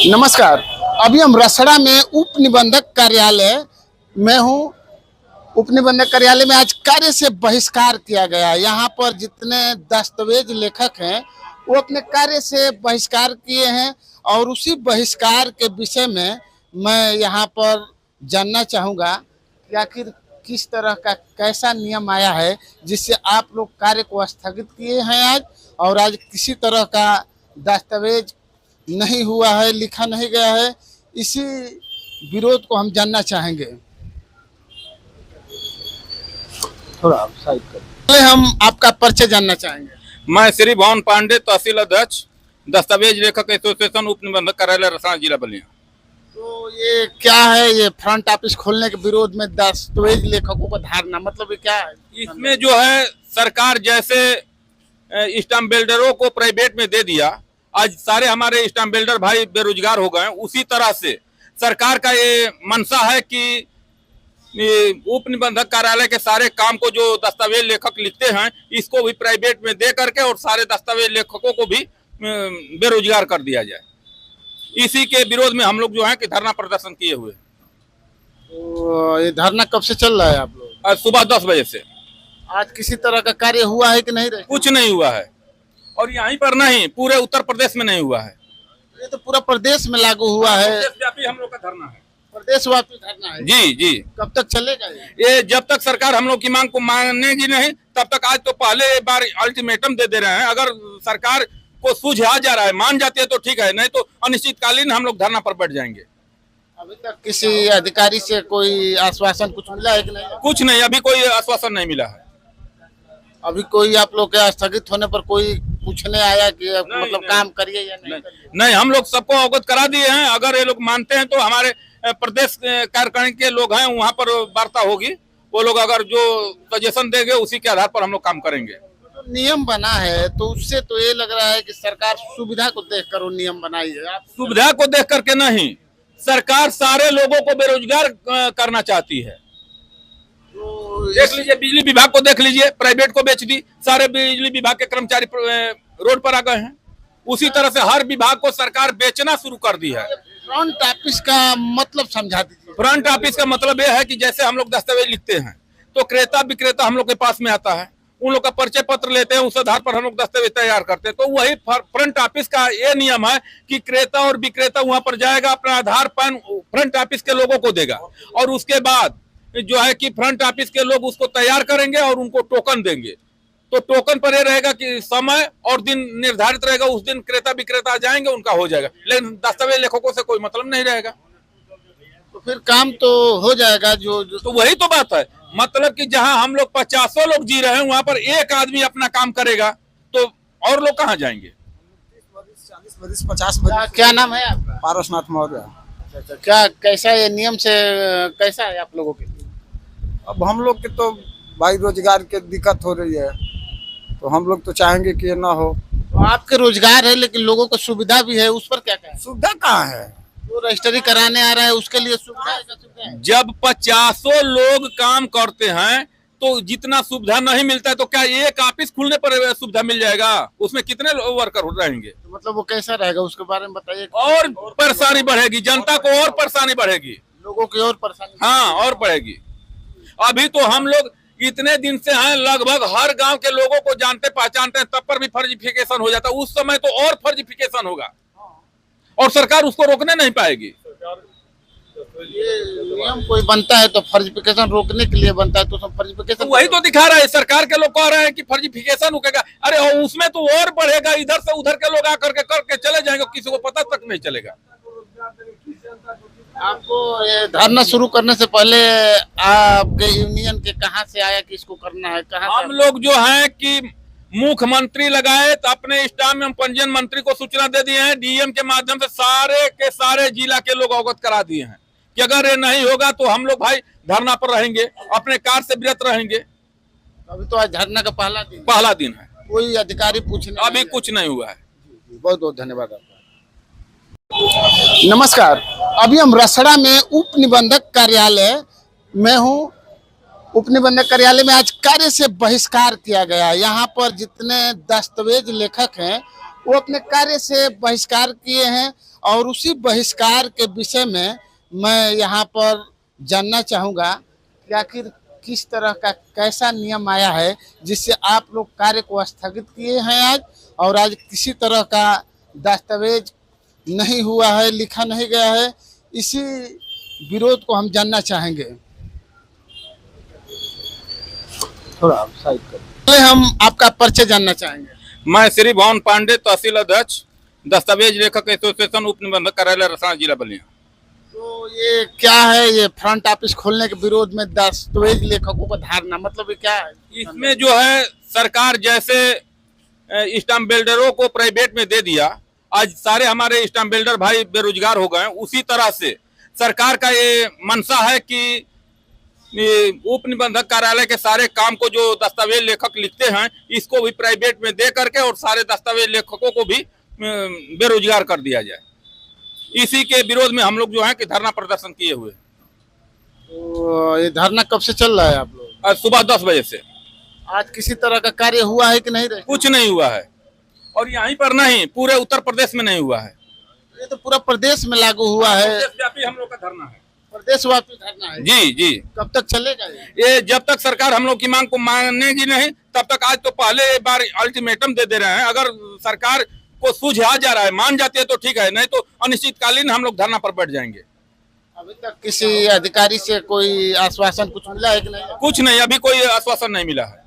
नमस्कार। अभी हम रसड़ा में उप निबंधक कार्यालय में हूँ। उप निबंधक कार्यालय में आज कार्य से बहिष्कार किया गया। यहाँ पर जितने दस्तावेज लेखक हैं वो अपने कार्य से बहिष्कार किए हैं और उसी बहिष्कार के विषय में मैं यहाँ पर जानना चाहूँगा कि आखिर किस तरह का कैसा नियम आया है जिससे आप लोग कार्य को स्थगित किए हैं आज, और आज किसी तरह का दस्तावेज नहीं हुआ है, लिखा नहीं गया है। इसी विरोध को हम जानना चाहेंगे। थोड़ा साइड कर। पहले हम आपका परिचय जानना चाहेंगे। मैं श्री भवन पांडे, तहसील अध्यक्ष, दस्तावेज लेखक एसोसिएशन, उप निबंधक कार्यालय रसना, जिला बलिया। तो ये क्या है, ये फ्रंट ऑफिस खोलने के विरोध में दस्तावेज लेखकों का धारणा, मतलब ये क्या है? इसमें जो है सरकार जैसे स्टाम्प बिल्डरों को प्राइवेट में दे दिया, आज सारे हमारे स्टाम्प बिल्डर भाई बेरोजगार हो गए। उसी तरह से सरकार का ये मंशा है कि उप निबंधक कार्यालय के सारे काम को जो दस्तावेज लेखक लिखते हैं इसको भी प्राइवेट में दे करके और सारे दस्तावेज लेखकों को भी बेरोजगार कर दिया जाए। इसी के विरोध में हम लोग जो है कि धरना प्रदर्शन किए हुए। तो ये धरना कब से चल रहा है आप लोग? आज सुबह 10 बजे से। आज किसी तरह का कार्य हुआ है कि नहीं? कुछ नहीं हुआ है, और यहीं पर नहीं, पूरे उत्तर प्रदेश में नहीं हुआ है। ये तो पूरा प्रदेश में लागू हुआ है। प्रदेशव्यापी हम लोग का धरना है। प्रदेशव्यापी धरना है। जी जी। कब तक चलेगा ये जब तक सरकार हम लोग की मांग को मानेगी नहीं तब तक। आज तो पहले बार अल्टीमेटम दे रहे हैं। अगर सरकार को सूझ आ जा रहा है, मान जाती है तो ठीक है, नहीं तो अनिश्चितकालीन हम लोग धरना पर बैठ जाएंगे। अभी तक किसी अधिकारी से कोई आश्वासन कुछ मिला है कि नहीं? कुछ नहीं, अभी कोई आश्वासन नहीं मिला है। अभी कोई आप लोग के स्थगित होने पर कोई पूछने आया कि मतलब काम करिए या नहीं करिए? नहीं, हम लोग सबको अवगत करा दिए हैं। अगर ये लोग मानते हैं तो हमारे प्रदेश कार्यकारिणी के लोग हैं, वहाँ पर वार्ता होगी। वो लोग अगर जो सजेशन देंगे उसी के आधार पर हम लोग काम करेंगे। तो नियम बना है तो उससे तो ये लग रहा है कि सरकार सुविधा को देखकर वो नियम बनाई है। आप सुविधा को देख करके नहीं, सरकार सारे लोगों को बेरोजगार करना चाहती है। तो देख लीजिए, बिजली विभाग को देख लीजिए, प्राइवेट को बेच दी। सारे बिजली विभाग के कर्मचारी रोड पर आ गए हैं। उसी तरह से हर विभाग को सरकार बेचना शुरू कर दी है। फ्रंट ऑफिस का मतलब समझा दीजिए। फ्रंट ऑफिस का मतलब यह है कि जैसे हम लोग दस्तावेज लिखते हैं तो क्रेता विक्रेता हम लोग के पास में आता है, उन लोग का परिचय पत्र लेते हैं, उस आधार पर हम लोग दस्तावेज तैयार करते हैं। तो वही फ्रंट ऑफिस का ये नियम है कि क्रेता और विक्रेता वहां पर जाएगा, अपना आधार पैन फ्रंट ऑफिस के लोगों को देगा, और उसके बाद जो है कि फ्रंट ऑफिस के लोग उसको तैयार करेंगे और उनको टोकन देंगे। तो टोकन पर यह रहेगा कि समय और दिन निर्धारित रहेगा, उस दिन क्रेता विक्रेता जाएंगे, उनका हो जाएगा। लेकिन दस्तावेज लेखकों से कोई मतलब नहीं रहेगा। तो फिर काम तो हो जाएगा। जो तो वही तो बात है, मतलब कि जहां हम लोग 50 लोग जी रहे हैं वहां पर एक आदमी अपना काम करेगा तो और लोग कहां जाएंगे? 50 क्या नाम है आपका? पारसनाथ मौर्य। अच्छा, क्या कैसा ये नियम से कैसा है आप लोगों के? अब हम लोग के तो भाई रोजगार की दिक्कत हो रही है, तो हम लोग तो चाहेंगे कि ये ना हो। तो आपके रोजगार है लेकिन लोगों को सुविधा भी है, उस पर क्या कहें? सुविधा कहाँ है? जो रजिस्ट्री कराने आ रहा है उसके लिए सुविधा है? जब 50 लोग काम करते हैं तो जितना सुविधा नहीं मिलता है तो क्या एक ऑफिस खुलने पर सुविधा मिल जाएगा? उसमें कितने वर्कर रहेंगे? तो मतलब वो कैसा रहेगा उसके बारे में बताइए। और परेशानी बढ़ेगी, जनता को और परेशानी बढ़ेगी, लोगों की और परेशानी। हाँ, और बढ़ेगी। अभी तो हम लोग इतने दिन से हैं, लगभग हर गांव के लोगों को जानते पहचानते हैं, तब पर भी फर्जिफिकेशन हो जाता है। उस समय तो और फर्जिफिकेशन होगा और सरकार उसको रोकने नहीं पाएगी। ये नियम कोई बनता है तो फर्जिफिकेशन रोकने के लिए बनता है, तो सब फर्जिफिकेशन वही तो दिखा रहा है, सरकार के लोग कह रहे हैं कि फर्जिफिकेशन रुकेगा। अरे उसमें तो और बढ़ेगा, इधर से उधर के लोग आकर के करके चले जाएंगे, किसी को पता तक नहीं चलेगा। आपको ये धरना शुरू करने से पहले आपके यूनियन के कहाँ से आया कि इसको करना है? कहाँ हम लोग जो है कि मुख्यमंत्री लगाए तो अपने स्टाम्प एवं पंजीयन मंत्री को सूचना दे दिए हैं, डीएम के माध्यम से सारे के सारे जिला के लोग अवगत करा दिए हैं कि अगर ये नहीं होगा तो हम लोग भाई धरना पर रहेंगे, अपने कार्य से विरत रहेंगे। अभी तो आज धरना का पहला दिन है, कोई अधिकारी पूछने अभी कुछ नहीं हुआ है। बहुत बहुत धन्यवाद आपका। नमस्कार। अभी हम रसड़ा में उप निबंधक कार्यालय में हूँ। उप निबंधक कार्यालय में आज कार्य से बहिष्कार किया गया। यहाँ पर जितने दस्तावेज लेखक हैं वो अपने कार्य से बहिष्कार किए हैं और उसी बहिष्कार के विषय में मैं यहाँ पर जानना चाहूँगा कि आखिर किस तरह का कैसा नियम आया है जिससे आप लोग कार्य को स्थगित किए हैं आज, और आज किसी तरह का दस्तावेज नहीं हुआ है, लिखा नहीं गया है। इसी विरोध को हम जानना चाहेंगे। थोड़ा साइड कर, पहले हम आपका परिचय जानना चाहेंगे। मैं श्री भवन पांडे, तहसील अध्यक्ष, दस्तावेज लेखक एसोसिएशन, उप निबंधक कार्यालय रसना, जिला बलिया। तो ये क्या है, ये फ्रंट ऑफिस खोलने के विरोध में दस्तावेज लेखकों का धारणा, मतलब ये क्या है? इसमें जो है सरकार जैसे स्टाम्प बिल्डरों को प्राइवेट में दे दिया, आज सारे हमारे स्टाम्प बिल्डर भाई बेरोजगार हो गए, उसी तरह से सरकार का ये मंशा है कि उप निबंधक कार्यालय के सारे काम को जो दस्तावेज लेखक लिखते हैं इसको भी प्राइवेट में दे करके और सारे दस्तावेज लेखकों को भी बेरोजगार कर दिया जाए। इसी के विरोध में हम लोग जो है कि धरना प्रदर्शन किए हुए। तो ये धरना कब से चल रहा है आप लोग? आज सुबह 10 बजे से। आज किसी तरह का कार्य हुआ है कि नहीं? कुछ नहीं हुआ है, और यहीं पर नहीं, पूरे उत्तर प्रदेश में नहीं हुआ है। ये तो पूरा प्रदेश में लागू हुआ है। प्रदेशव्यापी हम लोग का धरना है, प्रदेशव्यापी धरना है। जी जी। कब तक चलेगा ये जब तक सरकार हम लोग की मांग को मानेगी नहीं तब तक। आज तो पहले एक बार अल्टीमेटम दे रहे हैं, अगर सरकार को सूझा जा रहा है, मान जाती है तो ठीक है, नहीं तो अनिश्चितकालीन हम लोग धरना पर बैठ जाएंगे। अभी तक किसी अधिकारी से कोई आश्वासन कुछ मिला है कि नहीं? कुछ नहीं, अभी कोई आश्वासन नहीं मिला है।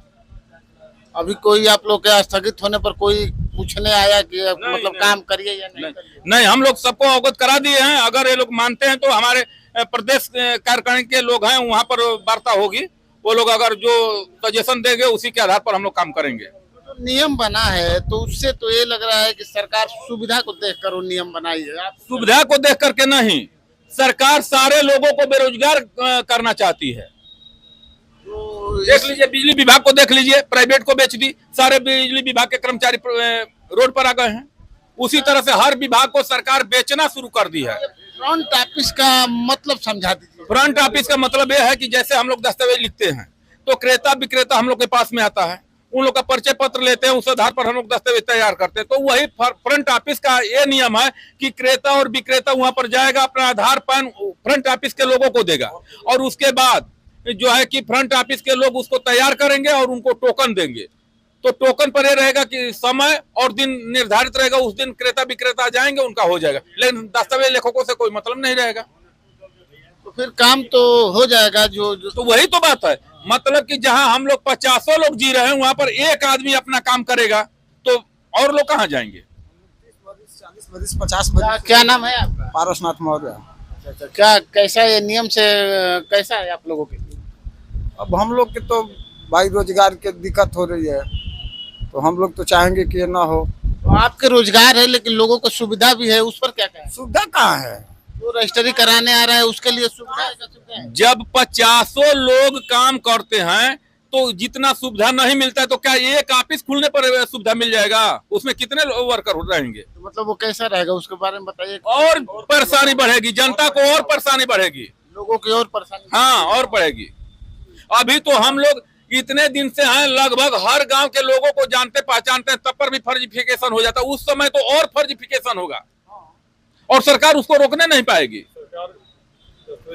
अभी कोई आप लोग के स्थगित होने पर कोई पूछने आया कि मतलब काम करिए या नहीं करिए? नहीं, हम लोग सबको अवगत करा दिए हैं। अगर ये लोग मानते हैं तो हमारे प्रदेश कार्यकारिणी के लोग हैं, वहाँ पर वार्ता होगी। वो लोग अगर जो सजेशन देंगे उसी के आधार पर हम लोग काम करेंगे। तो नियम बना है तो उससे तो ये लग रहा है कि सरकार सुविधा को देखकर वो नियम बनाई है। सुविधा को देख करके नहीं, सरकार सारे लोगों को बेरोजगार करना चाहती है। देख लीजिए, बिजली विभाग को देख लीजिए, प्राइवेट को बेच दी, सारे बिजली विभाग के कर्मचारी रोड पर आ गए हैं। उसी तरह से हर विभाग को सरकार बेचना शुरू कर दी है। फ्रंट ऑफिस का मतलब समझा दीजिए। फ्रंट ऑफिस का मतलब यह है कि जैसे हम लोग दस्तावेज लिखते हैं तो क्रेता विक्रेता हम लोग के पास में आता है, उन लोग का परिचय पत्र लेते हैं, उस आधार पर हम लोग दस्तावेज तैयार करते हैं। तो वही फ्रंट ऑफिस का ये नियम है कि क्रेता और विक्रेता वहां पर जाएगा, अपना आधार पैन फ्रंट ऑफिस के लोगों को देगा, और उसके बाद जो है कि फ्रंट ऑफिस के लोग उसको तैयार करेंगे और उनको टोकन देंगे। तो टोकन पर यह रहेगा कि समय और दिन निर्धारित रहेगा, उस दिन क्रेता विक्रेता जाएंगे, उनका हो जाएगा। लेकिन दस्तावेज लेखकों से कोई मतलब नहीं रहेगा। तो फिर काम तो हो जाएगा। जो तो वही तो बात है, मतलब कि जहां हम लोग 50 लोग जी रहे हैं वहां पर एक आदमी अपना काम करेगा तो और लोग कहां जाएंगे? 40 बरिस 50 बरिस। क्या नाम है आपका? पारसनाथ मौर्य। अच्छा, क्या कैसा ये नियम से कैसा है आप लोगों के? अब हम लोग के तो भाई रोजगार की दिक्कत हो रही है, तो हम लोग तो चाहेंगे कि ये ना हो। तो आपके रोजगार है लेकिन लोगों को सुविधा भी है, उस पर क्या कहें? सुविधा कहाँ है? वो रजिस्ट्री कराने आ रहा है उसके लिए सुविधा है? जब 50 लोग काम करते हैं तो जितना सुविधा नहीं मिलता है तो क्या एक ऑफिस खुलने पर सुविधा मिल जाएगा? उसमें कितने वर्कर रहेंगे? तो मतलब वो कैसा रहेगा उसके बारे में बताइए। और परेशानी बढ़ेगी, जनता को और परेशानी बढ़ेगी, लोगों की और परेशानी। हाँ, और बढ़ेगी। अभी तो हम लोग इतने दिन से हैं, लगभग हर गांव के लोगों को जानते पहचानते हैं, तब पर भी फर्जिफिकेशन हो जाता है। उस समय तो और फर्जिफिकेशन होगा और सरकार उसको रोकने नहीं पाएगी।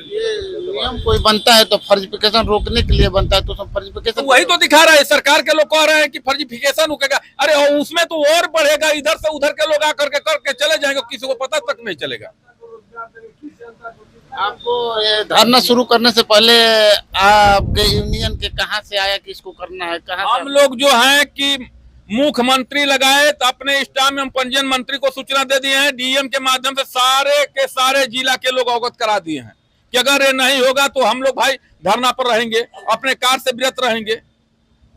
ये नियम कोई बनता है तो फर्जिफिकेशन रोकने के लिए बनता है, तो सब फर्जिफिकेशन वही तो दिखा रहा है, सरकार के लोग कह रहे हैं कि फर्जिफिकेशन रुकेगा। अरे उसमें तो और बढ़ेगा, इधर से उधर के लोग आकर के करके चले जाएंगे, किसी को पता तक नहीं चलेगा। आपको ये धरना शुरू करने से पहले आपके यूनियन के कहाँ से आया कि इसको करना है? कहाँ हम लोग जो है कि मुख्यमंत्री लगाए तो अपने स्टाफ में पंजीयन मंत्री को सूचना दे दिए हैं, डीएम के माध्यम से सारे के सारे जिला के लोग अवगत करा दिए हैं कि अगर ये नहीं होगा तो हम लोग भाई धरना पर रहेंगे, अपने कार्य से विरत रहेंगे।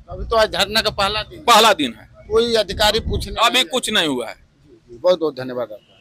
अभी तो आज धरना का पहला दिन पहला दिन है, कोई अधिकारी पूछने अभी कुछ नहीं हुआ है। बहुत बहुत धन्यवाद आपका।